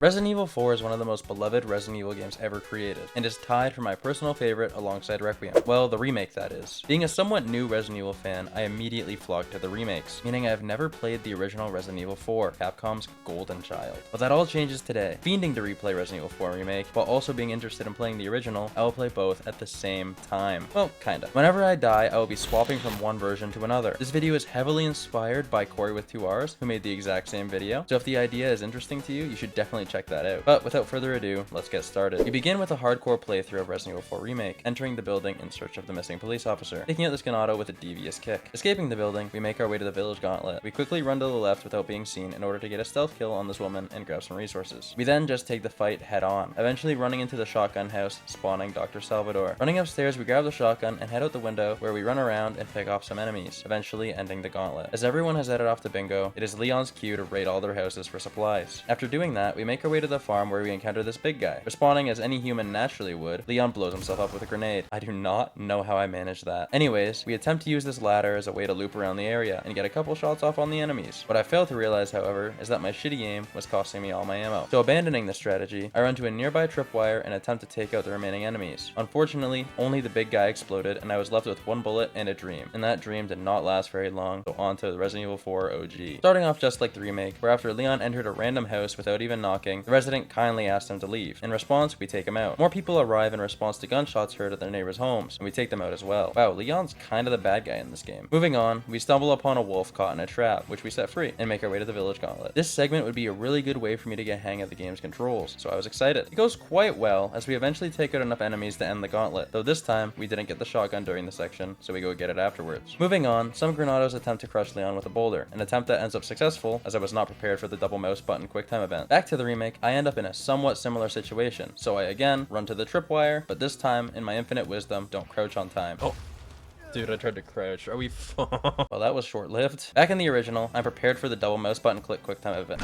Resident Evil 4 is one of the most beloved Resident Evil games ever created, and is tied for my personal favorite alongside Requiem. Well, the remake that is. Being a somewhat new Resident Evil fan, I immediately flocked to the remakes, meaning I have never played the original Resident Evil 4, Capcom's golden child. But that all changes today. Fiending to replay Resident Evil 4 Remake, while also being interested in playing the original, I will play both at the same time. Well, kinda. Whenever I die, I will be swapping from one version to another. This video is heavily inspired by Corey with 2 R's, who made the exact same video, so if the idea is interesting to you, you should definitely check that out. But without further ado, let's get started. We begin with a hardcore playthrough of Resident Evil 4 Remake, entering the building in search of the missing police officer, taking out the Skenato with a devious kick. Escaping the building, we make our way to the village gauntlet. We quickly run to the left without being seen in order to get a stealth kill on this woman and grab some resources. We then just take the fight head on, eventually running into the shotgun house, spawning Dr. Salvador. Running upstairs, we grab the shotgun and head out the window, where we run around and pick off some enemies, eventually ending the gauntlet. As everyone has headed off to bingo, it is Leon's cue to raid all their houses for supplies. After doing that, we make our way to the farm where we encounter this big guy. Responding as any human naturally would, Leon blows himself up with a grenade. I do not know how I managed that. Anyways, we attempt to use this ladder as a way to loop around the area and get a couple shots off on the enemies. What I failed to realize, however, is that my shitty aim was costing me all my ammo. So abandoning this strategy, I run to a nearby tripwire and attempt to take out the remaining enemies. Unfortunately, only the big guy exploded and I was left with one bullet and a dream. And that dream did not last very long, so on to Resident Evil 4 OG. Starting off just like the remake, where after Leon entered a random house without even knocking, the resident kindly asked him to leave. In response, we take him out. More people arrive in response to gunshots heard at their neighbors' homes, and we take them out as well. Wow, Leon's kind of the bad guy in this game. Moving on, we stumble upon a wolf caught in a trap, which we set free, and make our way to the village gauntlet. This segment would be a really good way for me to get a hang of the game's controls, so I was excited. It goes quite well, as we eventually take out enough enemies to end the gauntlet, though this time, we didn't get the shotgun during the section, so we go get it afterwards. Moving on, some Granados attempt to crush Leon with a boulder, an attempt that ends up successful, as I was not prepared for the double mouse button quick time event. Back to the remake, I end up in a somewhat similar situation, so I again run to the tripwire, but this time, in my infinite wisdom, don't crouch on time. Oh. Dude, I tried to crouch. Are we Well, that was short-lived. Back in the original, I'm prepared for the double mouse button click quick time event.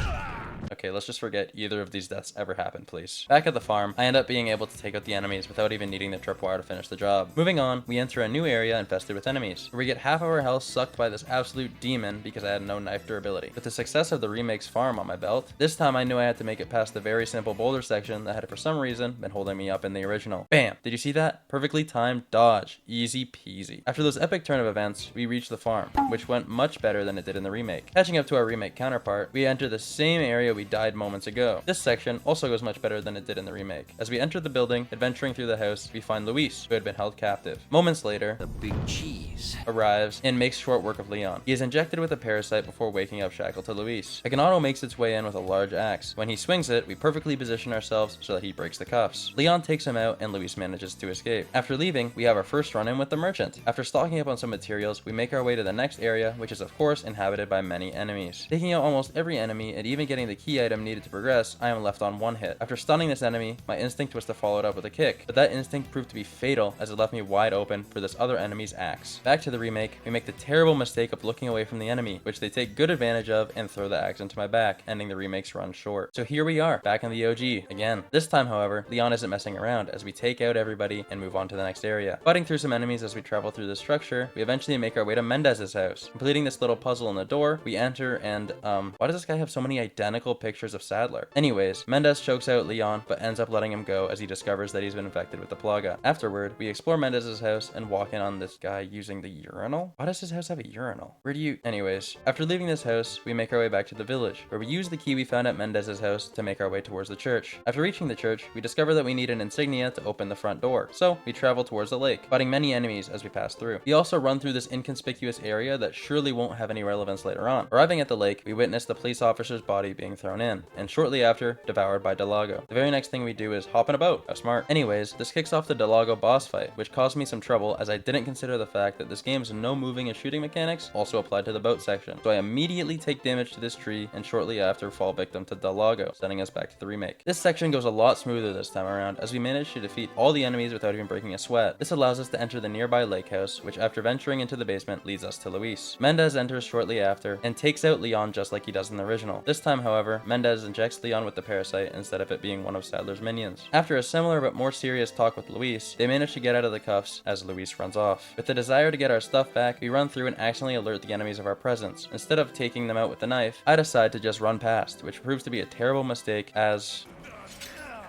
Okay, let's just forget either of these deaths ever happened, please. Back at the farm, I end up being able to take out the enemies without even needing the tripwire to finish the job. Moving on, we enter a new area infested with enemies, where we get half of our health sucked by this absolute demon because I had no knife durability. With the success of the remake's farm on my belt, this time I knew I had to make it past the very simple boulder section that had for some reason been holding me up in the original. Bam! Did you see that? Perfectly timed dodge. Easy peasy. After those epic turn of events, we reach the farm, which went much better than it did in the remake. Catching up to our remake counterpart, we enter the same area we died moments ago. This section also goes much better than it did in the remake. As we enter the building, adventuring through the house, we find Luis, who had been held captive. Moments later, the big cheese arrives and makes short work of Leon. He is injected with a parasite before waking up shackled to Luis. A Ganado makes its way in with a large axe. When he swings it, we perfectly position ourselves so that he breaks the cuffs. Leon takes him out and Luis manages to escape. After leaving, we have our first run-in with the merchant. After stocking up on some materials, we make our way to the next area, which is of course inhabited by many enemies. Taking out almost every enemy and even getting the key item needed to progress, I am left on one hit. After stunning this enemy, my instinct was to follow it up with a kick, but that instinct proved to be fatal as it left me wide open for this other enemy's axe. Back to the remake, we make the terrible mistake of looking away from the enemy, which they take good advantage of and throw the axe into my back, ending the remake's run short. So here we are, back in the OG again. This time, however, Leon isn't messing around as we take out everybody and move on to the next area. Fighting through some enemies as we travel through the structure, we eventually make our way to Mendez's house. Completing this little puzzle in the door, we enter and, why does this guy have so many identical pictures of Sadler? Anyways, Mendez chokes out Leon, but ends up letting him go as he discovers that he's been infected with the plaga. Afterward, we explore Mendez's house and walk in on this guy using the urinal? Why does his house have a urinal? Where do you... Anyways, after leaving this house, we make our way back to the village, where we use the key we found at Mendez's house to make our way towards the church. After reaching the church, we discover that we need an insignia to open the front door, so we travel towards the lake, fighting many enemies as we pass through. We also run through this inconspicuous area that surely won't have any relevance later on. Arriving at the lake, we witness the police officer's body being thrown in, and shortly after, devoured by Lago. The very next thing we do is hop in a boat. How smart. Anyways, this kicks off the Lago boss fight, which caused me some trouble as I didn't consider the fact that this game's no moving and shooting mechanics also applied to the boat section. So I immediately take damage to this tree and shortly after fall victim to Lago, sending us back to the remake. This section goes a lot smoother this time around as we manage to defeat all the enemies without even breaking a sweat. This allows us to enter the nearby lake house, which after venturing into the basement leads us to Luis. Mendez enters shortly after and takes out Leon just like he does in the original. This time, however, Mendez injects Leon with the parasite instead of it being one of Sadler's minions. After a similar but more serious talk with Luis, they manage to get out of the cuffs as Luis runs off. With the desire to to get our stuff back, we run through and accidentally alert the enemies of our presence. Instead of taking them out with the knife, I decide to just run past, which proves to be a terrible mistake as...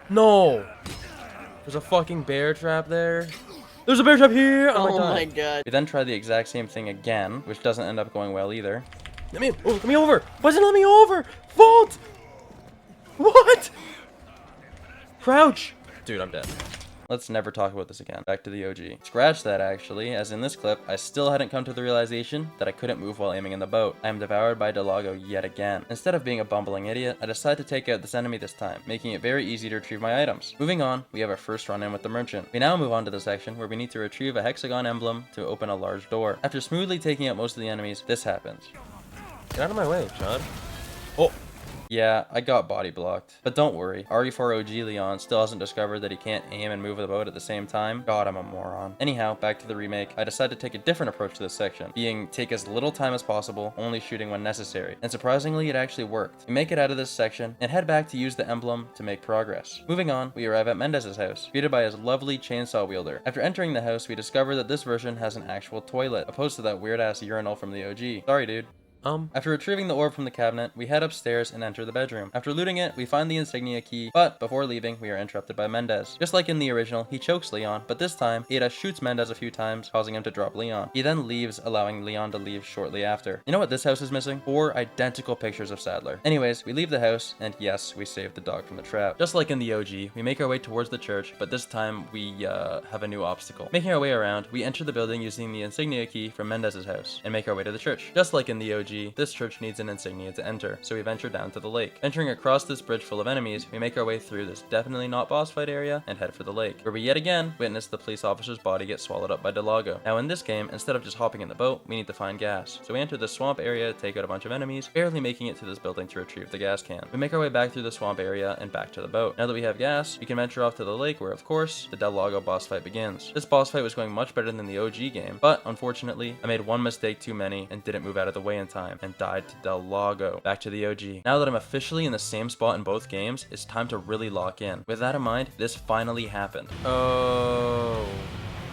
No! There's a fucking bear trap there. There's a bear trap here! Oh my god. We then try the exact same thing again, which doesn't end up going well either. Let me over! Why doesn't it let me over? Vault! What? Crouch! Dude, I'm dead. Let's never talk about this again. Back to the OG. Scratch that, actually, as in this clip, I still hadn't come to the realization that I couldn't move while aiming in the boat. I am devoured by Lago yet again. Instead of being a bumbling idiot, I decide to take out this enemy this time, making it very easy to retrieve my items. Moving on, we have our first run-in with the merchant. We now move on to the section where we need to retrieve a hexagon emblem to open a large door. After smoothly taking out most of the enemies, this happens. Get out of my way, John. Oh! Yeah, I got body blocked. But don't worry, RE4OG Leon still hasn't discovered that he can't aim and move the boat at the same time. God, I'm a moron. Anyhow, back to the remake, I decided to take a different approach to this section, being take as little time as possible, only shooting when necessary. And surprisingly, it actually worked. We make it out of this section, and head back to use the emblem to make progress. Moving on, we arrive at Mendez's house, greeted by his lovely chainsaw wielder. After entering the house, we discover that this version has an actual toilet, opposed to that weird-ass urinal from the OG. Sorry, dude. After retrieving the orb from the cabinet, we head upstairs and enter the bedroom. After looting it, we find the insignia key, but before leaving, we are interrupted by Mendez. Just like in the original, he chokes Leon, but this time, Ada shoots Mendez a few times, causing him to drop Leon. He then leaves, allowing Leon to leave shortly after. You know what this house is missing? 4 identical pictures of Sadler. Anyways, we leave the house, and yes, we saved the dog from the trap. Just like in the OG, we make our way towards the church, but this time, we have a new obstacle. Making our way around, we enter the building using the insignia key from Mendez's house, and make our way to the church. Just like in the OG, this church needs an insignia to enter, so we venture down to the lake. Venturing across this bridge full of enemies, we make our way through this definitely not boss fight area and head for the lake, where we yet again witness the police officer's body get swallowed up by Lago. Now in this game, instead of just hopping in the boat, we need to find gas. So we enter the swamp area to take out a bunch of enemies, barely making it to this building to retrieve the gas can. We make our way back through the swamp area and back to the boat. Now that we have gas, we can venture off to the lake where, of course, the Lago boss fight begins. This boss fight was going much better than the OG game, but unfortunately, I made one mistake too many and didn't move out of the way in time and died to Lago. Back to the OG. Now that I'm officially in the same spot in both games, it's time to really lock in. With that in mind, this finally happened. Oh,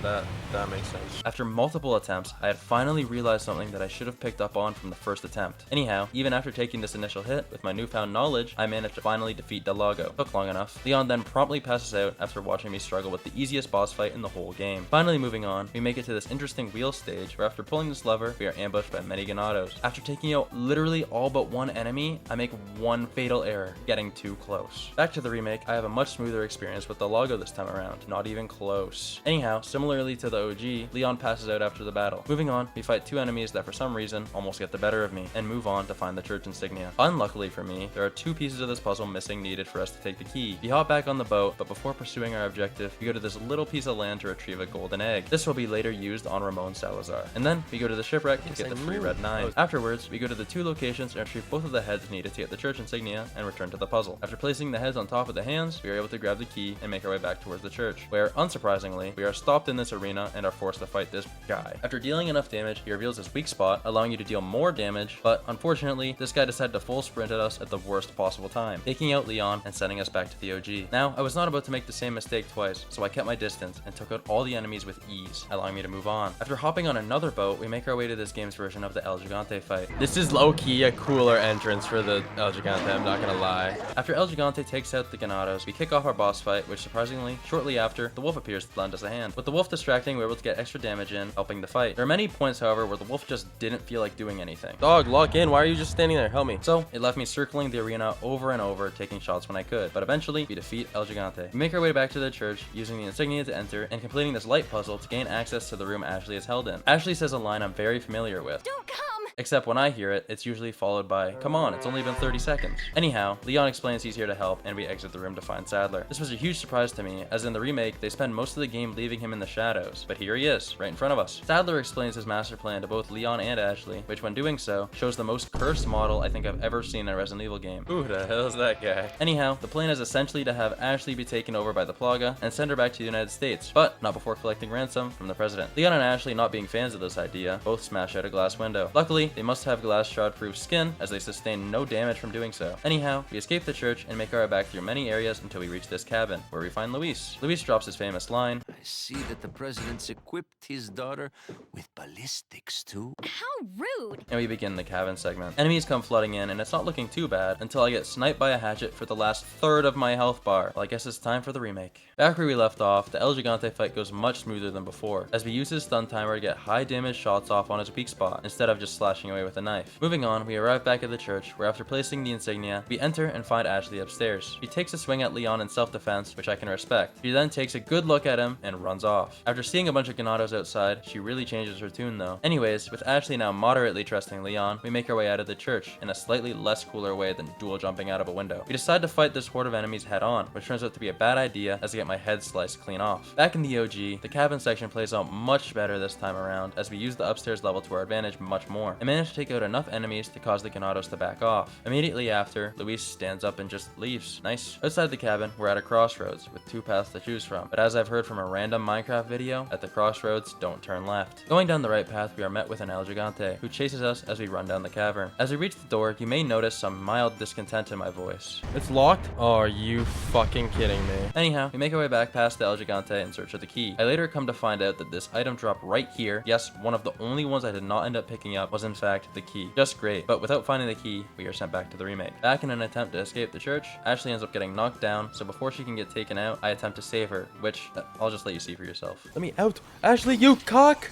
that makes sense. After multiple attempts, I had finally realized something that I should have picked up on from the first attempt. Anyhow, even after taking this initial hit, with my newfound knowledge, I managed to finally defeat Lago. Took long enough. Leon then promptly passes out after watching me struggle with the easiest boss fight in the whole game. Finally moving on, we make it to this interesting wheel stage where after pulling this lever, we are ambushed by many Ganados. After taking out literally all but one enemy, I make one fatal error, getting too close. Back to the remake, I have a much smoother experience with Lago this time around, not even close. Anyhow, similarly to the OG, Leon passes out after the battle. Moving on, we fight 2 enemies that for some reason almost get the better of me, and move on to find the church insignia. Unluckily for me, there are 2 pieces of this puzzle missing needed for us to take the key. We hop back on the boat, but before pursuing our objective, we go to this little piece of land to retrieve a golden egg. This will be later used on Salazar. And then, we go to the shipwreck to get the free red 9. Afterwards, we go to the 2 locations and retrieve both of the heads needed to get the church insignia and return to the puzzle. After placing the heads on top of the hands, we are able to grab the key and make our way back towards the church, where, unsurprisingly, we are stopped in this arena and are forced to fight this guy. After dealing enough damage, he reveals his weak spot, allowing you to deal more damage, but unfortunately, this guy decided to full sprint at us at the worst possible time, taking out Leon and sending us back to the OG. Now, I was not about to make the same mistake twice, so I kept my distance and took out all the enemies with ease, allowing me to move on. After hopping on another boat, we make our way to this game's version of the El Gigante fight. This is low-key a cooler entrance for the El Gigante, I'm not gonna lie. After El Gigante takes out the Ganados, we kick off our boss fight, which surprisingly, shortly after, the wolf appears to lend us a hand. With the wolf distracting, we're able to get extra damage in, helping the fight. There are many points, however, where the wolf just didn't feel like doing anything. Dog, lock in. Why are you just standing there? Help me. So, it left me circling the arena over and over, taking shots when I could. But eventually, we defeat El Gigante. We make our way back to the church, using the insignia to enter, and completing this light puzzle to gain access to the room Ashley is held in. Ashley says a line I'm very familiar with. Don't come! Except when I hear it, it's usually followed by, "Come on, it's only been 30 seconds. Anyhow, Leon explains he's here to help, and we exit the room to find Sadler. This was a huge surprise to me, as in the remake, they spend most of the game leaving him in the shadows, but here he is, right in front of us. Sadler explains his master plan to both Leon and Ashley, which when doing so, shows the most cursed model I think I've ever seen in a Resident Evil game. Who the hell's that guy? Anyhow, the plan is essentially to have Ashley be taken over by the Plaga and send her back to the United States, but not before collecting ransom from the president. Leon and Ashley, not being fans of this idea, both smash out a glass window. Luckily, Clearly, they must have glass shard-proof skin, as they sustain no damage from doing so. Anyhow, we escape the church and make our way back through many areas until we reach this cabin, where we find Luis. Luis drops his famous line, I see that the president's equipped his daughter with ballistics too. How rude! and we begin the cabin segment. Enemies come flooding in, and it's not looking too bad until I get sniped by a hatchet for the last third of my health bar. Well, I guess it's time for the remake. Back where we left off, the El Gigante fight goes much smoother than before, as we use his stun timer to get high damage shots off on his weak spot, instead of just slashing away with a knife. Moving on, we arrive back at the church, where after placing the insignia, we enter and find Ashley upstairs. She takes a swing at Leon in self-defense, which I can respect. She then takes a good look at him and runs off. After seeing a bunch of Ganados outside, she really changes her tune though. Anyways, with Ashley now moderately trusting Leon, we make our way out of the church in a slightly less cooler way than dual jumping out of a window. We decide to fight this horde of enemies head on, which turns out to be a bad idea as I get my head sliced clean off. Back in the OG, the cabin section plays out much better this time around as we use the upstairs level to our advantage much more. I managed to take out enough enemies to cause the Ganados to back off. Immediately after, Luis stands up and just leaves. Nice. Outside the cabin, we're at a crossroads with two paths to choose from, but as I've heard from a random Minecraft video, at the crossroads, don't turn left. Going down the right path, we are met with an El Gigante, who chases us as we run down the cavern. As we reach the door, you may notice some mild discontent in my voice. It's locked? Oh, are you fucking kidding me? Anyhow, we make our way back past the El Gigante in search of the key. I later come to find out that this item drop right here, yes, one of the only ones I did not end up picking up, was in fact the key. Just great, but without finding the key, we are sent back to the remake. Back in an attempt to escape the church, Ashley ends up getting knocked down, so before she can get taken out, I attempt to save her, which I'll just let you see for yourself. Let me out. Ashley, you cock!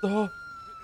Oh.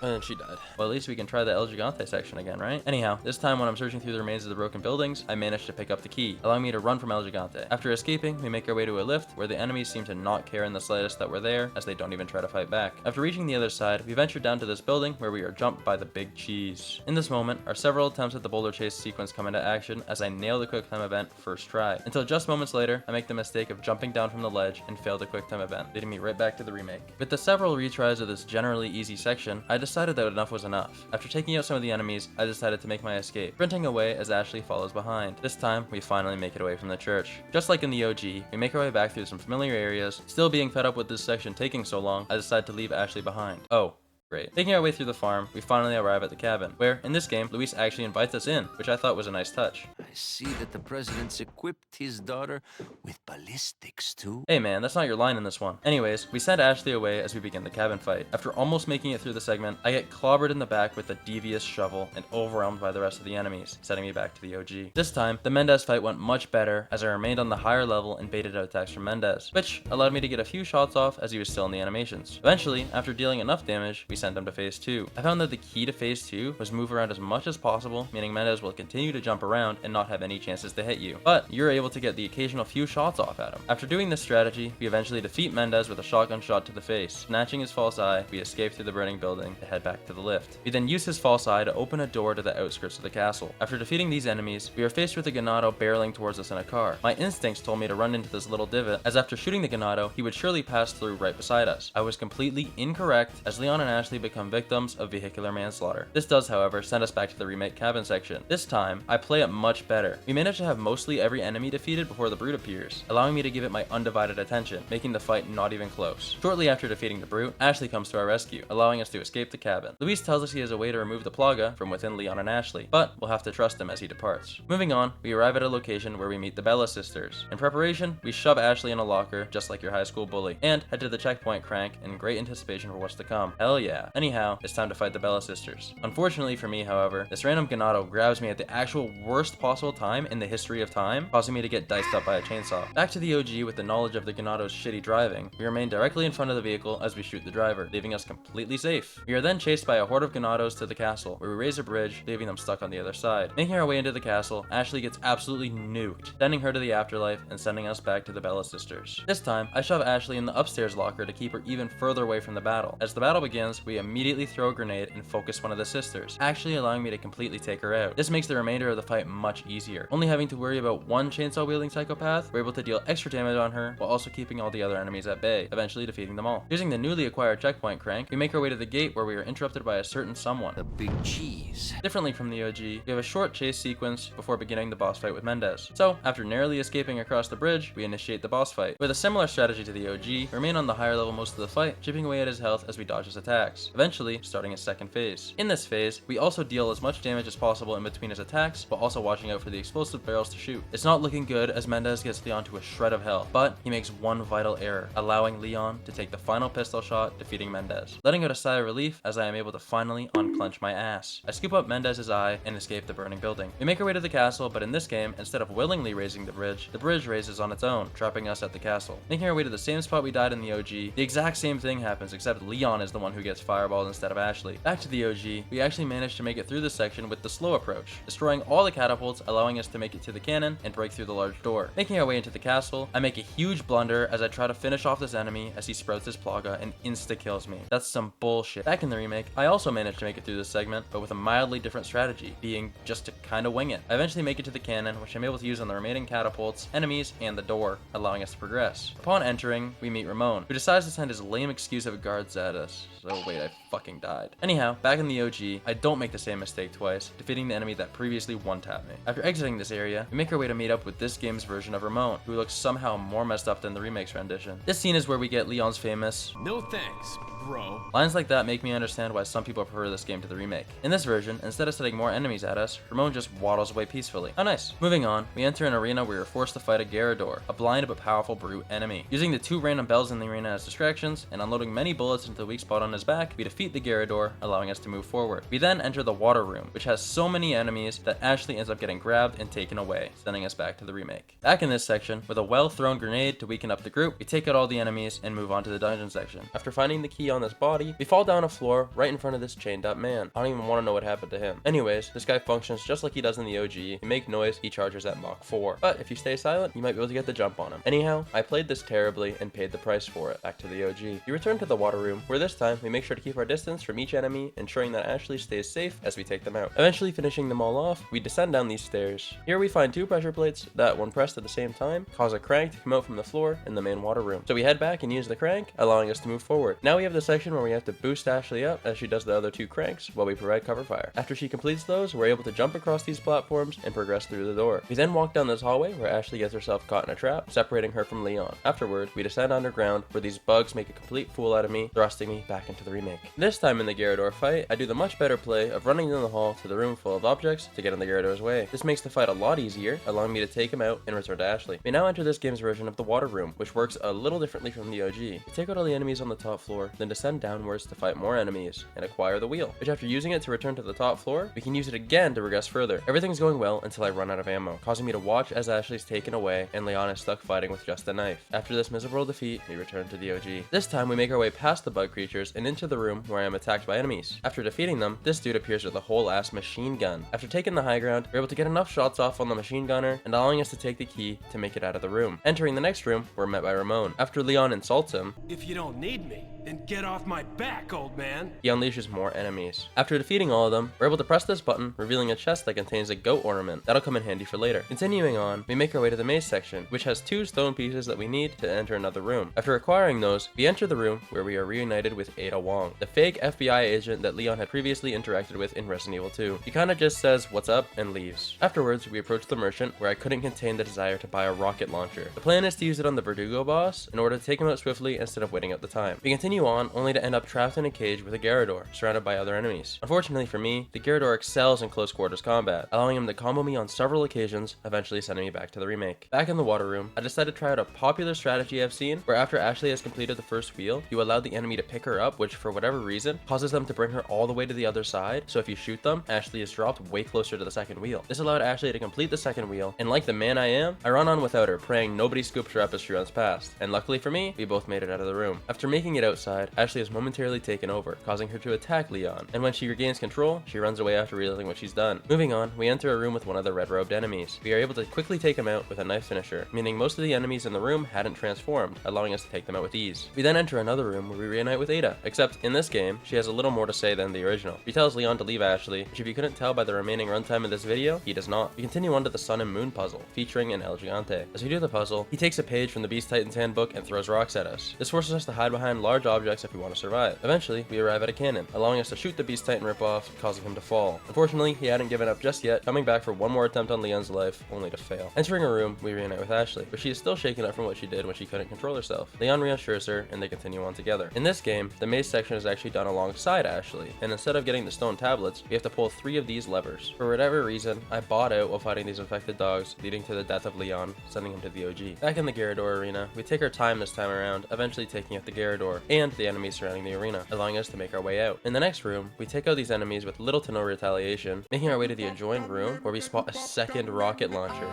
And then she died. Well, at least we can try the El Gigante section again, right? Anyhow, this time when I'm searching through the remains of the broken buildings, I managed to pick up the key, allowing me to run from El Gigante. After escaping, we make our way to a lift, where the enemies seem to not care in the slightest that we're there, as they don't even try to fight back. After reaching the other side, we venture down to this building, where we are jumped by the big cheese. In this moment, our several attempts at the boulder chase sequence come into action, as I nail the quick time event first try. Until just moments later, I make the mistake of jumping down from the ledge and fail the quick time event, leading me right back to the remake. With the several retries of this generally easy section, I decided that enough was enough. After taking out some of the enemies, I decided to make my escape, sprinting away as Ashley follows behind. This time, we finally make it away from the church. Just like in the OG, we make our way back through some familiar areas. Still being fed up with this section taking so long, I decide to leave Ashley behind. Oh. Great. Taking our way through the farm, we finally arrive at the cabin, where, in this game, Luis actually invites us in, which I thought was a nice touch. I see that the president's equipped his daughter with ballistics too. Hey man, that's not your line in this one. Anyways, we send Ashley away as we begin the cabin fight. After almost making it through the segment, I get clobbered in the back with a devious shovel and overwhelmed by the rest of the enemies, sending me back to the OG. This time, the Mendez fight went much better as I remained on the higher level and baited out attacks from Mendez, which allowed me to get a few shots off as he was still in the animations. Eventually, after dealing enough damage, we sent him to phase 2. I found that the key to phase 2 was move around as much as possible, meaning Mendez will continue to jump around and not have any chances to hit you, but you're able to get the occasional few shots off at him. After doing this strategy, we eventually defeat Mendez with a shotgun shot to the face. Snatching his false eye, we escape through the burning building to head back to the lift. We then use his false eye to open a door to the outskirts of the castle. After defeating these enemies, we are faced with a Ganado barreling towards us in a car. My instincts told me to run into this little divot, as after shooting the Ganado, he would surely pass through right beside us. I was completely incorrect, as Leon and Ashley become victims of vehicular manslaughter. This does, however, send us back to the remake cabin section. This time, I play it much better. We managed to have mostly every enemy defeated before the brute appears, allowing me to give it my undivided attention, making the fight not even close. Shortly after defeating the brute, Ashley comes to our rescue, allowing us to escape the cabin. Luis tells us he has a way to remove the plaga from within Leon and Ashley, but we'll have to trust him as he departs. Moving on, we arrive at a location where we meet the Bella sisters. In preparation, we shove Ashley in a locker, just like your high school bully, and head to the checkpoint crank in great anticipation for what's to come. Hell yeah. Anyhow, it's time to fight the Bella sisters. Unfortunately for me, however, this random Ganado grabs me at the actual worst possible time in the history of time, causing me to get diced up by a chainsaw. Back to the OG with the knowledge of the Ganado's shitty driving, we remain directly in front of the vehicle as we shoot the driver, leaving us completely safe. We are then chased by a horde of Ganados to the castle, where we raise a bridge, leaving them stuck on the other side. Making our way into the castle, Ashley gets absolutely nuked, sending her to the afterlife and sending us back to the Bella sisters. This time, I shove Ashley in the upstairs locker to keep her even further away from the battle. As the battle begins, we immediately throw a grenade and focus one of the sisters, actually allowing me to completely take her out. This makes the remainder of the fight much easier. Only having to worry about one chainsaw wielding psychopath, we're able to deal extra damage on her while also keeping all the other enemies at bay, eventually defeating them all. Using the newly acquired checkpoint crank, we make our way to the gate where we are interrupted by a certain someone. The big cheese. Differently from the OG, we have a short chase sequence before beginning the boss fight with Mendez. So, after narrowly escaping across the bridge, we initiate the boss fight. With a similar strategy to the OG, we remain on the higher level most of the fight, chipping away at his health as we dodge his attacks. attacks, eventually starting a second phase. In this phase, we also deal as much damage as possible in between his attacks, but also watching out for the explosive barrels to shoot. It's not looking good as Mendez gets Leon to a shred of health, but he makes one vital error, allowing Leon to take the final pistol shot, defeating Mendez. Letting out a sigh of relief as I am able to finally unclench my ass. I scoop up Mendez's eye and escape the burning building. We make our way to the castle, but in this game, instead of willingly raising the bridge raises on its own, trapping us at the castle. Making our way to the same spot we died in the OG, the exact same thing happens, except Leon is the one who gets fireballed instead of Ashley. Back to the OG, we actually managed to make it through this section with the slow approach, destroying all the catapults, allowing us to make it to the cannon and break through the large door. Making our way into the castle, I make a huge blunder as I try to finish off this enemy as he sprouts his plaga and insta-kills me. That's some bullshit. Back in the remake, I also managed to make it through this segment, but with a mildly different strategy, being just to kinda wing it. I eventually make it to the cannon, which I'm able to use on the remaining catapults, enemies, and the door, allowing us to progress. Upon entering, we meet Ramon, who decides to send his lame excuse of guards at us. So wait, I fucking died. Anyhow, back in the OG, I don't make the same mistake twice, defeating the enemy that previously one-tapped me. After exiting this area, we make our way to meet up with this game's version of Ramon, who looks somehow more messed up than the remake's rendition. This scene is where we get Leon's famous "No thanks, bro." lines like that make me understand why some people prefer this game to the remake. In this version, instead of setting more enemies at us, Ramon just waddles away peacefully. How nice. Moving on, we enter an arena where we're forced to fight a Garrador, a blind but powerful brute enemy. Using the two random bells in the arena as distractions, and unloading many bullets into the weak spot on his back, we defeat the Garrador, allowing us to move forward. We then enter the water room, which has so many enemies that Ashley ends up getting grabbed and taken away, sending us back to the remake. Back in this section, with a well-thrown grenade to weaken up the group, we take out all the enemies and move on to the dungeon section. After finding the key on this body, we fall down a floor right in front of this chained up man. I don't even want to know what happened to him. Anyways, this guy functions just like he does in the OG. You make noise, he charges at Mach 4. But if you stay silent, you might be able to get the jump on him. Anyhow, I played this terribly and paid the price for it. Back to the OG. We return to the water room, where this time we make sure to keep our distance from each enemy, ensuring that Ashley stays safe as we take them out. Eventually finishing them all off, we descend down these stairs. Here we find two pressure plates that, when pressed at the same time, cause a crank to come out from the floor in the main water room. So we head back and use the crank, allowing us to move forward. Now we have the section where we have to boost Ashley up as she does the other two cranks while we provide cover fire. After she completes those, we're able to jump across these platforms and progress through the door. We then walk down this hallway where Ashley gets herself caught in a trap, separating her from Leon. Afterward, we descend underground where these bugs make a complete fool out of me, thrusting me back into the remake. This time in the Garrador fight, I do the much better play of running down the hall to the room full of objects to get in the Garrador's way. This makes the fight a lot easier, allowing me to take him out and return to Ashley. We now enter this game's version of the water room, which works a little differently from the OG. We take out all the enemies on the top floor, then descend downwards to fight more enemies and acquire the wheel, which after using it to return to the top floor, we can use it again to progress further. Everything's going well until I run out of ammo, causing me to watch as Ashley's taken away and Leon is stuck fighting with just a knife. After this miserable defeat, we return to the OG. This time we make our way past the bug creatures and into the room where I am attacked by enemies. After defeating them, this dude appears with a whole ass machine gun. After taking the high ground, we're able to get enough shots off on the machine gunner and allowing us to take the key to make it out of the room. Entering the next room, we're met by Ramon. After Leon insults him, "If you don't need me, then get off my back, old man." he unleashes more enemies. After defeating all of them, we're able to press this button, revealing a chest that contains a goat ornament. That'll come in handy for later. Continuing on, we make our way to the maze section, which has two stone pieces that we need to enter another room. After acquiring those, we enter the room where we are reunited with Ada Wong, the fake FBI agent that Leon had previously interacted with in Resident Evil 2. He kinda just says what's up and leaves. Afterwards, we approach the merchant where I couldn't contain the desire to buy a rocket launcher. The plan is to use it on the Verdugo boss in order to take him out swiftly instead of waiting out the time. We continue on only to end up trapped in a cage with a Garrador, surrounded by other enemies. Unfortunately for me, the Garrador excels in close quarters combat, allowing him to combo me on several occasions, eventually sending me back to the remake. Back in the water room, I decided to try out a popular strategy I've seen, where after Ashley has completed the first wheel, you allow the enemy to pick her up, which for whatever reason, causes them to bring her all the way to the other side, so if you shoot them, Ashley is dropped way closer to the second wheel. This allowed Ashley to complete the second wheel, and like the man I am, I run on without her, praying nobody scoops her up as she runs past, and luckily for me, we both made it out of the room. After making it outside, Ashley is momentarily taken over, causing her to attack Leon, and when she regains control, she runs away after realizing what she's done. Moving on, we enter a room with one of the red-robed enemies. We are able to quickly take him out with a knife finisher, meaning most of the enemies in the room hadn't transformed, allowing us to take them out with ease. We then enter another room where we reunite with Ada, except in this game, she has a little more to say than the original. She tells Leon to leave Ashley, which if you couldn't tell by the remaining runtime of this video, he does not. We continue on to the Sun and Moon puzzle, featuring an El Gigante. As we do the puzzle, he takes a page from the Beast Titan's handbook and throws rocks at us. This forces us to hide behind large objects if we want to survive. Eventually, we arrive at a cannon, allowing us to shoot the Beast Titan ripoff, causing him to fall. Unfortunately, he hadn't given up just yet, coming back for one more attempt on Leon's life, only to fail. Entering a room, we reunite with Ashley, but she is still shaken up from what she did when she couldn't control herself. Leon reassures her, and they continue on together. In this game, the maze section is actually done alongside Ashley, and instead of getting the stone tablets, we have to pull 3 of these levers. For whatever reason, I bought out while fighting these infected dogs, leading to the death of Leon, sending him to the OG. Back in the Gyarados arena, we take our time this time around, eventually taking out the Gyarados and the enemies surrounding the arena, allowing us to make our way out. In the next room, we take out these enemies with little to no retaliation, making our way to the adjoined room where we spot a second rocket launcher.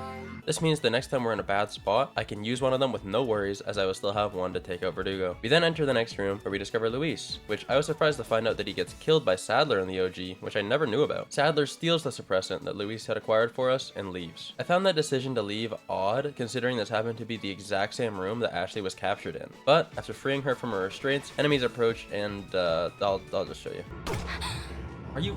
This means the next time we're in a bad spot, I can use one of them with no worries, as I will still have one to take out Verdugo. We then enter the next room where we discover Luis, which I was surprised to find out that he gets killed by Sadler in the OG, which I never knew about. Sadler steals the suppressant that Luis had acquired for us and leaves. I found that decision to leave odd, considering this happened to be the exact same room that Ashley was captured in. But after freeing her from her restraints, enemies approach, and I'll just show you. Are you?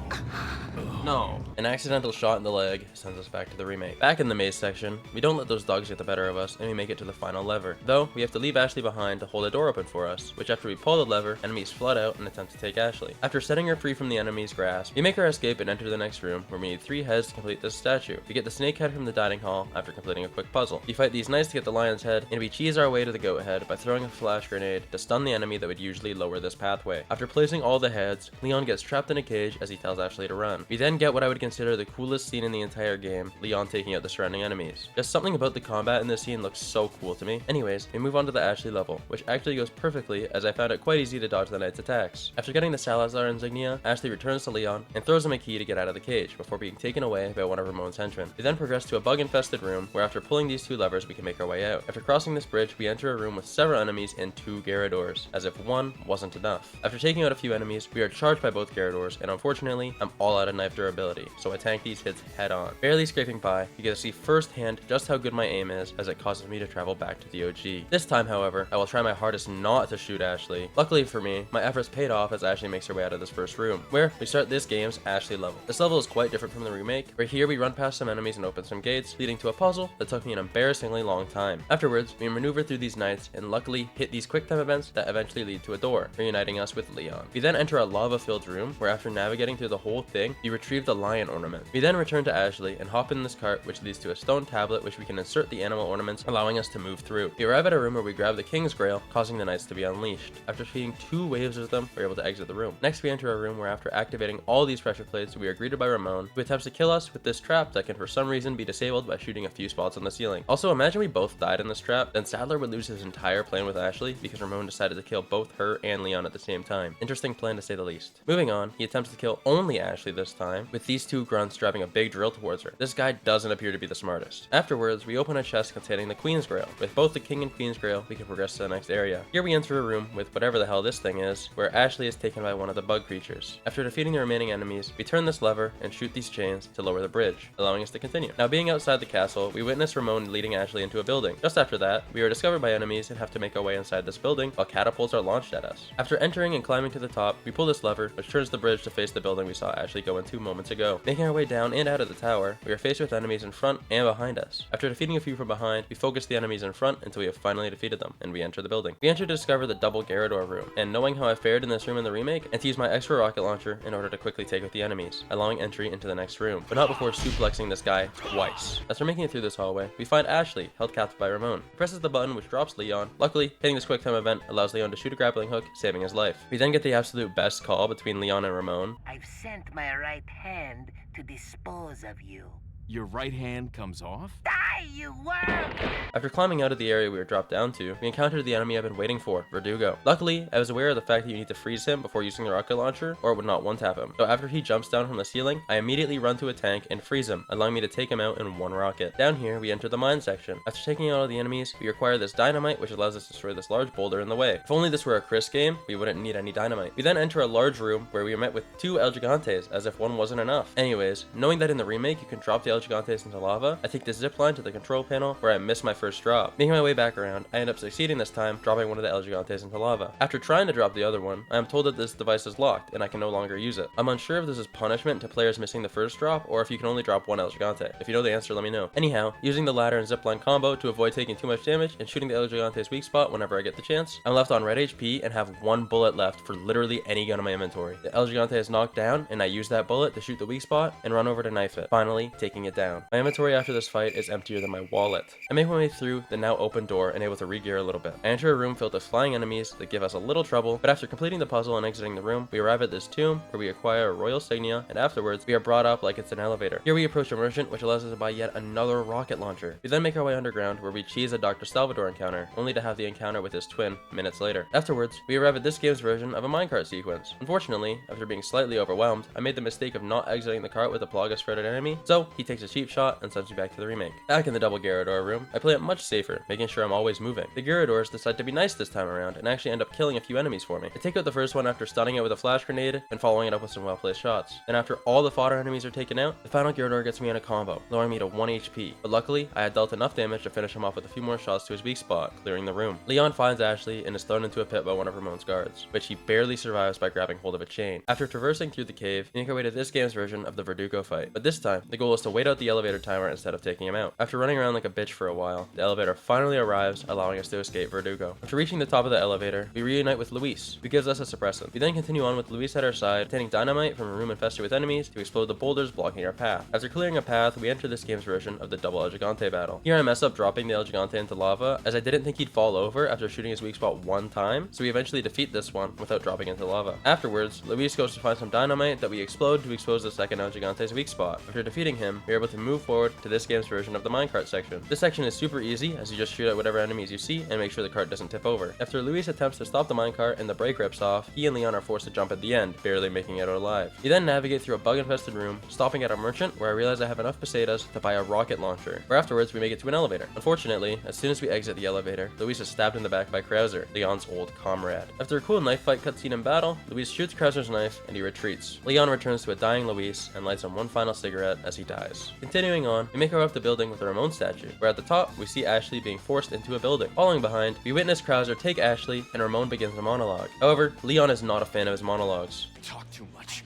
No. An accidental shot in the leg sends us back to the remake. Back in the maze section, we don't let those dogs get the better of us, and we make it to the final lever. Though, we have to leave Ashley behind to hold a door open for us, which after we pull the lever, enemies flood out and attempt to take Ashley. After setting her free from the enemy's grasp, we make our escape and enter the next room, where we need 3 heads to complete this statue. We get the snake head from the dining hall after completing a quick puzzle. We fight these knights to get the lion's head, and we cheese our way to the goat head by throwing a flash grenade to stun the enemy that would usually lower this pathway. After placing all the heads, Leon gets trapped in a cage as he tells Ashley to run. We then get what I would consider the coolest scene in the entire game, Leon taking out the surrounding enemies. Just something about the combat in this scene looks so cool to me. Anyways, we move on to the Ashley level, which actually goes perfectly as I found it quite easy to dodge the knight's attacks. After getting the Salazar insignia, Ashley returns to Leon and throws him a key to get out of the cage before being taken away by one of Ramon's henchmen. We then progress to a bug-infested room where after pulling these 2 levers we can make our way out. After crossing this bridge, we enter a room with several enemies and 2 Gyarados, as if one wasn't enough. After taking out a few enemies, we are charged by both Gyarados, and unfortunately, I'm all out of knife durability, so I tank these hits head on. Barely scraping by, you get to see firsthand just how good my aim is, as it causes me to travel back to the OG. This time, however, I will try my hardest not to shoot Ashley. Luckily for me, my efforts paid off as Ashley makes her way out of this first room, where we start this game's Ashley level. This level is quite different from the remake, where here we run past some enemies and open some gates, leading to a puzzle that took me an embarrassingly long time. Afterwards, we maneuver through these knights and luckily hit these quick time events that eventually lead to a door, reuniting us with Leon. We then enter a lava-filled room, where after navigating through the whole thing, we retrieve the lion ornament. We then return to Ashley and hop in this cart, which leads to a stone tablet which we can insert the animal ornaments, allowing us to move through. We arrive at a room where we grab the King's Grail, causing the knights to be unleashed. After defeating 2 waves of them, we're able to exit the room. Next, we enter a room where after activating all these pressure plates, we are greeted by Ramon, who attempts to kill us with this trap that can for some reason be disabled by shooting a few spots on the ceiling. Also, imagine we both died in this trap, then Sadler would lose his entire plan with Ashley because Ramon decided to kill both her and Leon at the same time. Interesting plan to say the least. Moving on, he attempts to kill only Ashley this time, with these 2 grunts driving a big drill towards her. This guy doesn't appear to be the smartest. Afterwards, we open a chest containing the Queen's Grail. With both the King and Queen's Grail, we can progress to the next area. Here we enter a room with whatever the hell this thing is, where Ashley is taken by one of the bug creatures. After defeating the remaining enemies, we turn this lever and shoot these chains to lower the bridge, allowing us to continue. Now, being outside the castle, we witness Ramon leading Ashley into a building. Just after that, we are discovered by enemies and have to make our way inside this building while catapults are launched at us. After entering and climbing to the top, we pull this lever, which turns the bridge to face the building we saw Ashley go into moments ago. Making our way down and out of the tower, we are faced with enemies in front and behind us. After defeating a few from behind, we focus the enemies in front until we have finally defeated them, and we enter the building. We enter to discover the double Gyarados room, and knowing how I fared in this room in the remake, and to use my extra rocket launcher in order to quickly take out the enemies, allowing entry into the next room, but not before suplexing this guy twice. After making it through this hallway, we find Ashley, held captive by Ramon. He presses the button which drops Leon. Luckily, hitting this quick time event allows Leon to shoot a grappling hook, saving his life. We then get the absolute best call between Leon and Ramon. I've sent my right hand to dispose of you. Your right hand comes off? Die, you worm! After climbing out of the area we were dropped down to, we encountered the enemy I've been waiting for, Verdugo. Luckily, I was aware of the fact that you need to freeze him before using the rocket launcher, or it would not one-tap him. So after he jumps down from the ceiling, I immediately run to a tank and freeze him, allowing me to take him out in one rocket. Down here, we enter the mine section. After taking out all the enemies, we acquire this dynamite, which allows us to destroy this large boulder in the way. If only this were a Chris game, we wouldn't need any dynamite. We then enter a large room where we are met with 2 El Gigantes, as if one wasn't enough. Anyways, knowing that in the remake you can drop the El Gigantes into lava, I take the zip line to the control panel where I miss my first drop. Making my way back around, I end up succeeding this time, dropping one of the El Gigantes into lava. After trying to drop the other one, I am told that this device is locked and I can no longer use it. I'm unsure if this is punishment to players missing the first drop or if you can only drop one El Gigante. If you know the answer, let me know. Anyhow, using the ladder and zipline combo to avoid taking too much damage and shooting the El Gigante's weak spot whenever I get the chance, I'm left on red HP and have one bullet left for literally any gun in my inventory. The El Gigante is knocked down and I use that bullet to shoot the weak spot and run over to knife it, finally taking it down. My inventory after this fight is emptier than my wallet. I make my way through the now open door and able to re-gear a little bit. I enter a room filled with flying enemies that give us a little trouble, but after completing the puzzle and exiting the room, we arrive at this tomb where we acquire a royal signia, and afterwards we are brought up like it's an elevator. Here we approach a merchant which allows us to buy yet another rocket launcher. We then make our way underground where we cheese a Dr. Salvador encounter, only to have the encounter with his twin minutes later. Afterwards, we arrive at this game's version of a minecart sequence. Unfortunately, after being slightly overwhelmed, I made the mistake of not exiting the cart with a Plaga spreaded enemy, so he takes a cheap shot and sends me back to the remake. Back in the double Gyarados room, I play it much safer, making sure I'm always moving. The Gyarados decide to be nice this time around and actually end up killing a few enemies for me. I take out the first one after stunning it with a flash grenade and following it up with some well-placed shots. Then after all the fodder enemies are taken out, the final Gyarados gets me in a combo, lowering me to 1 HP. But luckily, I had dealt enough damage to finish him off with a few more shots to his weak spot, clearing the room. Leon finds Ashley and is thrown into a pit by one of Ramon's guards, which he barely survives by grabbing hold of a chain. After traversing through the cave, we make our way to this game's version of the Verdugo fight. But this time, the goal is to wait out the elevator timer instead of taking him out. After running around like a bitch for a while, the elevator finally arrives, allowing us to escape Verdugo. After reaching the top of the elevator, we reunite with Luis, who gives us a suppressant. We then continue on with Luis at our side, obtaining dynamite from a room infested with enemies to explode the boulders blocking our path. After clearing a path, we enter this game's version of the double El Gigante battle. Here I mess up dropping the El Gigante into lava, as I didn't think he'd fall over after shooting his weak spot one time, so we eventually defeat this one without dropping into lava. Afterwards, Luis goes to find some dynamite that we explode to expose the second El Gigante's weak spot. After defeating him, we are able to move forward to this game's version of the minecart section. This section is super easy, as you just shoot at whatever enemies you see and make sure the cart doesn't tip over. After Luis attempts to stop the minecart and the brake rips off, he and Leon are forced to jump at the end, barely making it out alive. We then navigate through a bug-infested room, stopping at a merchant where I realize I have enough pesetas to buy a rocket launcher, where afterwards we make it to an elevator. Unfortunately, as soon as we exit the elevator, Luis is stabbed in the back by Krauser, Leon's old comrade. After a cool knife fight cutscene in battle, Luis shoots Krauser's knife and he retreats. Leon returns to a dying Luis and lights on one final cigarette as he dies. Continuing on, we make our way up the building with the Ramon statue, where at the top we see Ashley being forced into a building. Following behind, we witness Krauser take Ashley and Ramon begins a monologue. However, Leon is not a fan of his monologues. Talk too much.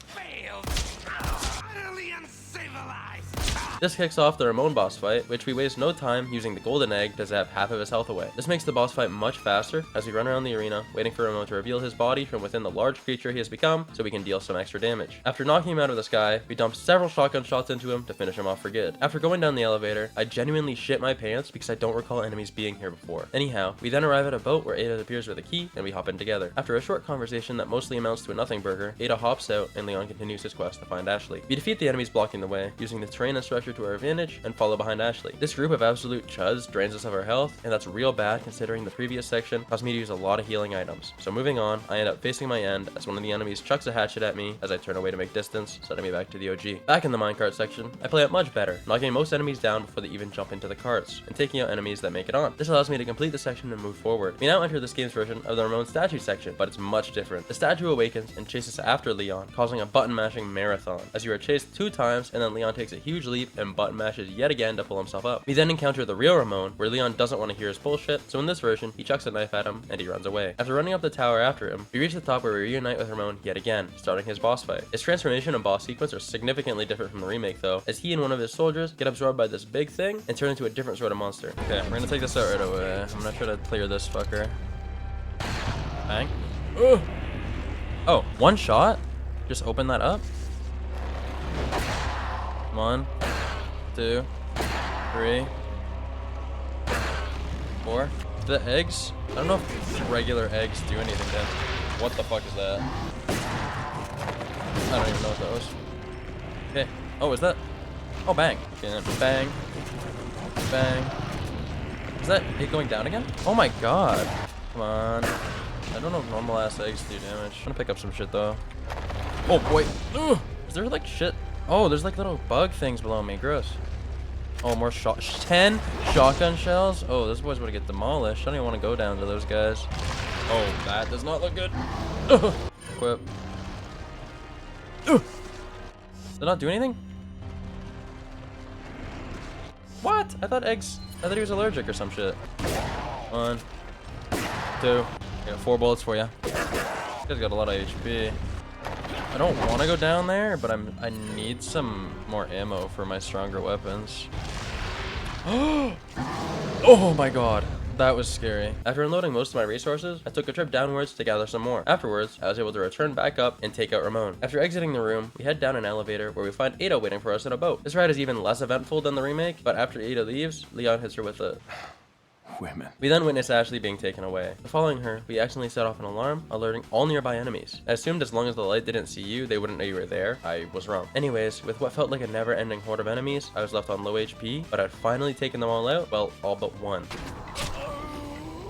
Failed! Utterly uncivilized! This kicks off the Ramon boss fight, which we waste no time using the golden egg to zap half of his health away. This makes the boss fight much faster as we run around the arena, waiting for Ramon to reveal his body from within the large creature he has become so we can deal some extra damage. After knocking him out of the sky, we dump several shotgun shots into him to finish him off for good. After going down the elevator, I genuinely shit my pants because I don't recall enemies being here before. Anyhow, we then arrive at a boat where Ada appears with a key and we hop in together. After a short conversation that mostly amounts to a nothing burger, Ada hops out and Leon continues his quest to find Ashley. We defeat the enemies blocking the way, using the terrain and structure to our advantage, and follow behind Ashley. This group of absolute chuds drains us of our health, and that's real bad considering the previous section caused me to use a lot of healing items. So moving on, I end up facing my end as one of the enemies chucks a hatchet at me as I turn away to make distance, setting me back to the OG. Back in the minecart section, I play it much better, knocking most enemies down before they even jump into the carts, and taking out enemies that make it on. This allows me to complete the section and move forward. We now enter this game's version of the Ramon statue section, but it's much different. The statue awakens and chases after Leon, causing a button mashing marathon, as you are chased 2 times and then Leon takes a huge leap and button mashes yet again to pull himself up. We then encounter the real Ramon, where Leon doesn't want to hear his bullshit, so in this version, he chucks a knife at him and he runs away. After running up the tower after him, we reach the top where we reunite with Ramon yet again, starting his boss fight. His transformation and boss sequence are significantly different from the remake though, as he and one of his soldiers get absorbed by this big thing and turn into a different sort of monster. Okay, we're gonna take this out right away. I'm gonna try to clear this fucker. Bang. Ugh. Oh, 1 shot? Just open that up? 1, 2, 3, 4. The eggs? I don't know if regular eggs do anything then. What the fuck is that? I don't even know what that was. Okay. Oh, is that? Oh, bang. Okay, then bang. Bang. Is that it going down again? Oh my god. Come on. I don't know if normal ass eggs do damage. I'm gonna pick up some shit though. Oh boy. Ugh. Is there like shit? Oh, there's like little bug things below me. Gross. Oh, more 10 shotgun shells? Oh, this boy's gonna get demolished. I don't even want to go down to those guys. Oh, that does not look good. Ugh. Equip. Ugh. Did it not do anything? What? I thought he was allergic or some shit. 1, 2. I got 4 bullets for you. This guy's got a lot of HP. I don't want to go down there, but I need some more ammo for my stronger weapons. Oh my god. That was scary. After unloading most of my resources, I took a trip downwards to gather some more. Afterwards, I was able to return back up and take out Ramon. After exiting the room, we head down an elevator where we find Ada waiting for us in a boat. This ride is even less eventful than the remake, but after Ada leaves, Leon hits her with a... Women. We then witness Ashley being taken away. Following her, we accidentally set off an alarm, alerting all nearby enemies. I assumed as long as the light didn't see you, they wouldn't know you were there. I was wrong. Anyways, with what felt like a never-ending horde of enemies, I was left on low HP, but I'd finally taken them all out, well, all but one.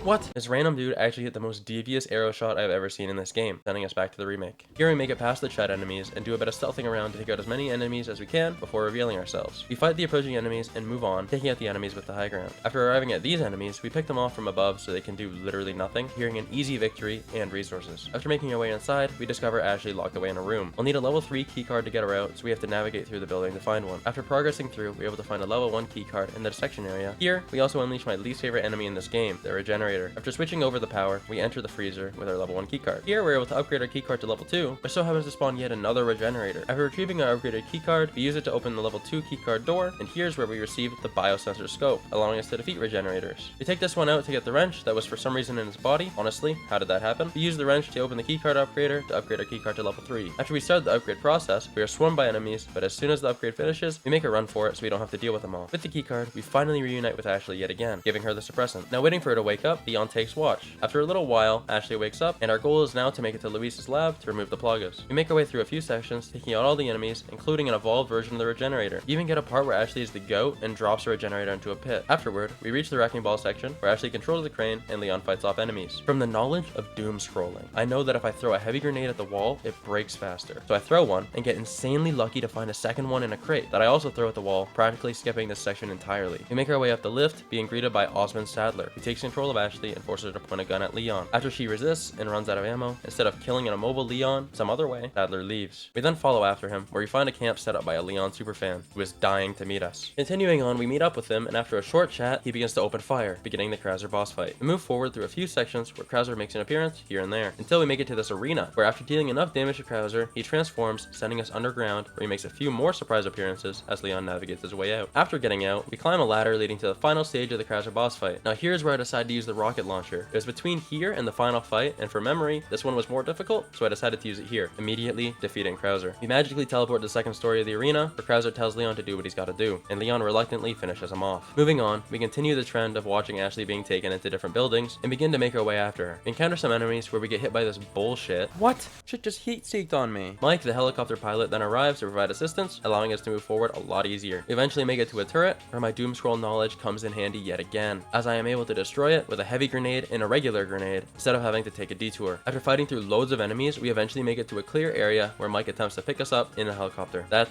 What? This random dude actually hit the most devious arrow shot I've ever seen in this game, sending us back to the remake. Here we make it past the Chad enemies and do a bit of stealthing around to take out as many enemies as we can before revealing ourselves. We fight the approaching enemies and move on, taking out the enemies with the high ground. After arriving at these enemies, we pick them off from above so they can do literally nothing, hearing an easy victory and resources. After making our way inside, we discover Ashley locked away in a room. We'll need a level 3 keycard to get her out, so we have to navigate through the building to find one. After progressing through, we're able to find a level 1 keycard in the dissection area. Here, we also unleash my least favorite enemy in this game, the regenerator. After switching over the power, we enter the freezer with our level 1 keycard. Here, we're able to upgrade our keycard to level 2, which so happens to spawn yet another regenerator. After retrieving our upgraded keycard, we use it to open the level 2 keycard door, and here's where we receive the biosensor scope, allowing us to defeat regenerators. We take this one out to get the wrench that was for some reason in his body. Honestly, how did that happen? We use the wrench to open the keycard upgrader to upgrade our keycard to level 3. After we start the upgrade process, we are swarmed by enemies, but as soon as the upgrade finishes, we make a run for it so we don't have to deal with them all. With the keycard, we finally reunite with Ashley yet again, giving her the suppressant. Now waiting for her to wake up, Leon takes watch. After a little while, Ashley wakes up, and our goal is now to make it to Luis's lab to remove the plagas. We make our way through a few sections, taking out all the enemies, including an evolved version of the regenerator. We even get a part where Ashley is the goat and drops a regenerator into a pit. Afterward, we reach the wrecking ball section, where Ashley controls the crane and Leon fights off enemies. From the knowledge of doom scrolling, I know that if I throw a heavy grenade at the wall, it breaks faster. So I throw one, and get insanely lucky to find a second one in a crate that I also throw at the wall, practically skipping this section entirely. We make our way up the lift, being greeted by Osmond Sadler, who takes control of Ashley and forces her to point a gun at Leon. After she resists and runs out of ammo, instead of killing an immobile Leon some other way, Sadler leaves. We then follow after him, where we find a camp set up by a Leon superfan, who is dying to meet us. Continuing on, we meet up with him, and after a short chat, he begins to open fire, beginning the Krauser boss fight. We move forward through a few sections where Krauser makes an appearance here and there, until we make it to this arena, where after dealing enough damage to Krauser, he transforms, sending us underground, where he makes a few more surprise appearances as Leon navigates his way out. After getting out, we climb a ladder leading to the final stage of the Krauser boss fight. Now here's where I decide to use the rocket launcher. It was between here and the final fight, and for memory, this one was more difficult, so I decided to use it here, immediately defeating Krauser. We magically teleport to the second story of the arena, where Krauser tells Leon to do what he's gotta do, and Leon reluctantly finishes him off. Moving on, we continue the trend of watching Ashley being taken into different buildings, and begin to make our way after her. We encounter some enemies where we get hit by this bullshit. What? Shit just heat-seeked on me. Mike, the helicopter pilot, then arrives to provide assistance, allowing us to move forward a lot easier. We eventually make it to a turret, where my doom scroll knowledge comes in handy yet again, as I am able to destroy it with a heavy grenade and a regular grenade, instead of having to take a detour. After fighting through loads of enemies, we eventually make it to a clear area where Mike attempts to pick us up in a helicopter. That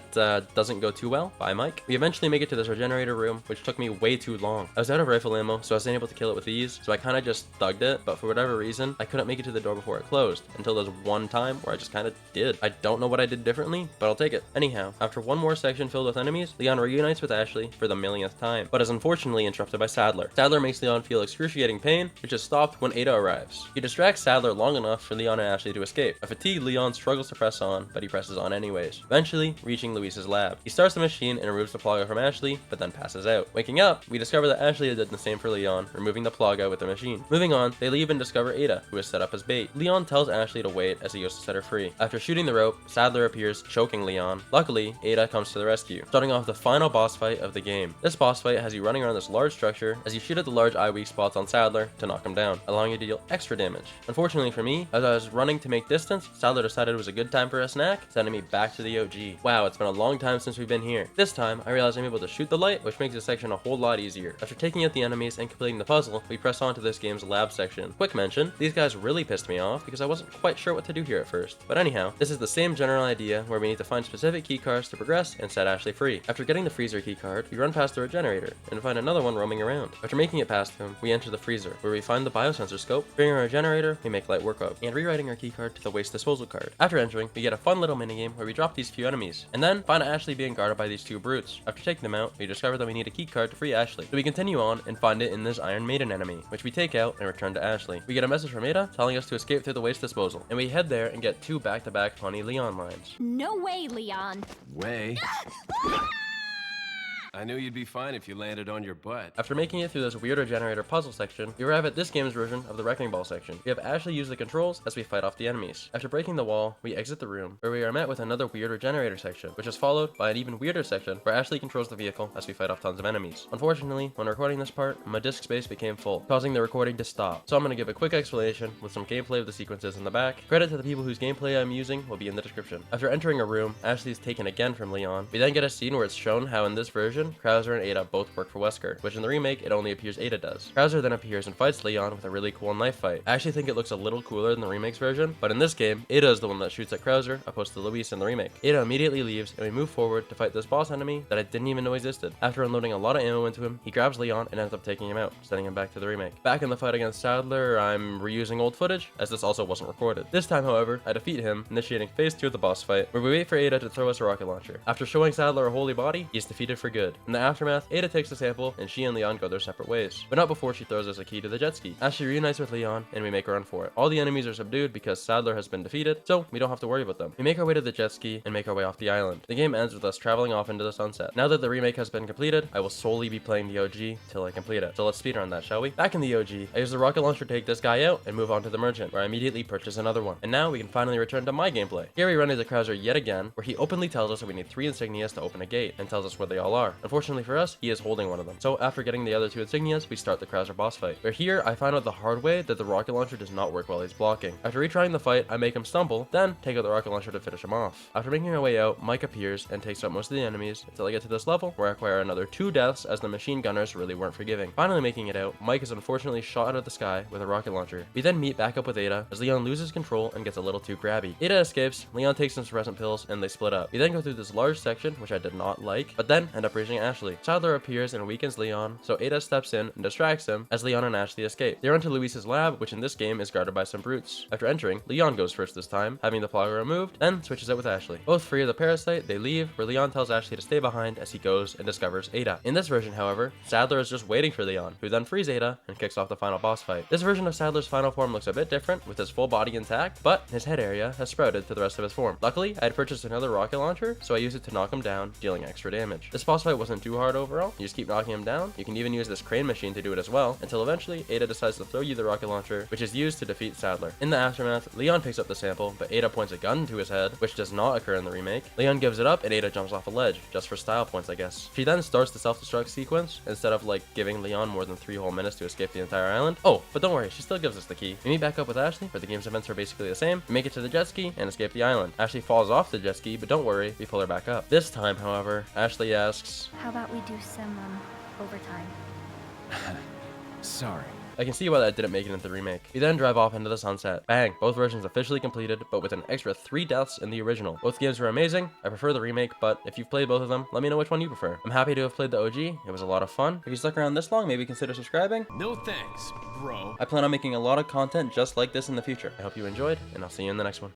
doesn't go too well. Bye, Mike. We eventually make it to this regenerator room, which took me way too long. I was out of rifle ammo, so I wasn't able to kill it with ease, so I kind of just thugged it, but for whatever reason, I couldn't make it to the door before it closed, until there's one time where I just kind of did. I don't know what I did differently, but I'll take it. Anyhow, after one more section filled with enemies, Leon reunites with Ashley for the millionth time, but is unfortunately interrupted by Sadler. Sadler makes Leon feel excruciating pain, which is stopped when Ada arrives. He distracts Sadler long enough for Leon and Ashley to escape. A fatigued Leon struggles to press on, but he presses on anyways, eventually reaching Luis's lab. He starts the machine and removes the plaga from Ashley, but then passes out. Waking up, we discover that Ashley had done the same for Leon, removing the plaga with the machine. Moving on, they leave and discover Ada, who is set up as bait. Leon tells Ashley to wait as he goes to set her free. After shooting the rope, Sadler appears, choking Leon. Luckily, Ada comes to the rescue, starting off the final boss fight of the game. This boss fight has you running around this large structure as you shoot at the large eye weak spots on Sadler to knock him down, allowing you to deal extra damage. Unfortunately for me, as I was running to make distance, Sadler decided it was a good time for a snack, sending me back to the OG. Wow, it's been a long time since we've been here. This time, I realized I'm able to shoot the light, which makes this section a whole lot easier. After taking out the enemies and completing the puzzle, we press on to this game's lab section. Quick mention, these guys really pissed me off because I wasn't quite sure what to do here at first. But anyhow, this is the same general idea where we need to find specific keycards to progress and set Ashley free. After getting the freezer keycard, we run past the regenerator and find another one roaming around. After making it past him, we enter the freezer. Krauser, where we find the biosensor scope, bring our generator we make light work of, and rewriting our keycard to the waste disposal card. After entering, we get a fun little minigame where we drop these few enemies, and then find Ashley being guarded by these two brutes. After taking them out, we discover that we need a keycard to free Ashley. So we continue on and find it in this Iron Maiden enemy, which we take out and return to Ashley. We get a message from Ada telling us to escape through the waste disposal, and we head there and get two back-to-back funny Leon lines. No way, Leon. Way. I knew you'd be fine if you landed on your butt. After making it through this weirder generator puzzle section, we arrive at this game's version of the Wrecking Ball section. We have Ashley use the controls as we fight off the enemies. After breaking the wall, we exit the room, where we are met with another weirder generator section, which is followed by an even weirder section where Ashley controls the vehicle as we fight off tons of enemies. Unfortunately, when recording this part, my disk space became full, causing the recording to stop. So I'm going to give a quick explanation with some gameplay of the sequences in the back. Credit to the people whose gameplay I'm using will be in the description. After entering a room, Ashley is taken again from Leon. We then get a scene where it's shown how in this version, Krauser and Ada both work for Wesker, which in the remake, it only appears Ada does. Krauser then appears and fights Leon with a really cool knife fight. I actually think it looks a little cooler than the remake's version, but in this game, Ada is the one that shoots at Krauser, opposed to Luis in the remake. Ada immediately leaves, and we move forward to fight this boss enemy that I didn't even know existed. After unloading a lot of ammo into him, he grabs Leon and ends up taking him out, sending him back to the remake. Back in the fight against Sadler, I'm reusing old footage, as this also wasn't recorded. This time, however, I defeat him, initiating phase 2 of the boss fight, where we wait for Ada to throw us a rocket launcher. After showing Sadler a holy body, he is defeated for good. In the aftermath, Ada takes the sample, and she and Leon go their separate ways. But not before she throws us a key to the jet ski. Ashley reunites with Leon, and we make a run for it. All the enemies are subdued because Sadler has been defeated, so we don't have to worry about them. We make our way to the jet ski and make our way off the island. The game ends with us traveling off into the sunset. Now that the remake has been completed, I will solely be playing the OG till I complete it. So let's speedrun that, shall we? Back in the OG, I use the rocket launcher to take this guy out and move on to the merchant, where I immediately purchase another one. And now we can finally return to my gameplay. Here we run into Krauser yet again, where he openly tells us that we need 3 insignias to open a gate, and tells us where they all are. Unfortunately for us, he is holding one of them. So after getting the other 2 insignias, we start the Krauser boss fight. Where here, I find out the hard way that the rocket launcher does not work while he's blocking. After retrying the fight, I make him stumble, then take out the rocket launcher to finish him off. After making our way out, Mike appears and takes out most of the enemies until I get to this level, where I acquire another 2 deaths as the machine gunners really weren't forgiving. Finally making it out, Mike is unfortunately shot out of the sky with a rocket launcher. We then meet back up with Ada, as Leon loses control and gets a little too grabby. Ada escapes, Leon takes some suppressant pills, and they split up. We then go through this large section, which I did not like, but then end up reaching Ashley. Sadler appears and weakens Leon, so Ada steps in and distracts him as Leon and Ashley escape. They run to Luis's lab, which in this game is guarded by some brutes. After entering, Leon goes first this time, having the plugger removed, then switches it with Ashley. Both free of the parasite, they leave, where Leon tells Ashley to stay behind as he goes and discovers Ada. In this version, however, Sadler is just waiting for Leon, who then frees Ada and kicks off the final boss fight. This version of Sadler's final form looks a bit different, with his full body intact, but his head area has sprouted to the rest of his form. Luckily, I had purchased another rocket launcher, so I used it to knock him down, dealing extra damage. This boss fight wasn't too hard overall. You just keep knocking him down. You can even use this crane machine to do it as well, until eventually Ada decides to throw you the rocket launcher, which is used to defeat Sadler. In the aftermath, Leon picks up the sample, but Ada points a gun to his head, which does not occur in the remake. Leon gives it up and Ada jumps off a ledge, just for style points I guess. She then starts the self-destruct sequence, instead of like giving Leon more than 3 whole minutes to escape the entire island. Oh, but don't worry, she still gives us the key. We meet back up with Ashley, where the game's events are basically the same. We make it to the jet ski and escape the island. Ashley falls off the jet ski, but don't worry, we pull her back up. This time, however, Ashley asks, How about we do some, overtime? Sorry. I can see why that didn't make it into the remake. We then drive off into the sunset. Bang! Both versions officially completed, but with an extra 3 deaths in the original. Both games were amazing. I prefer the remake, but if you've played both of them, let me know which one you prefer. I'm happy to have played the OG. It was a lot of fun. If you stuck around this long, maybe consider subscribing. No thanks, bro. I plan on making a lot of content just like this in the future. I hope you enjoyed, and I'll see you in the next one.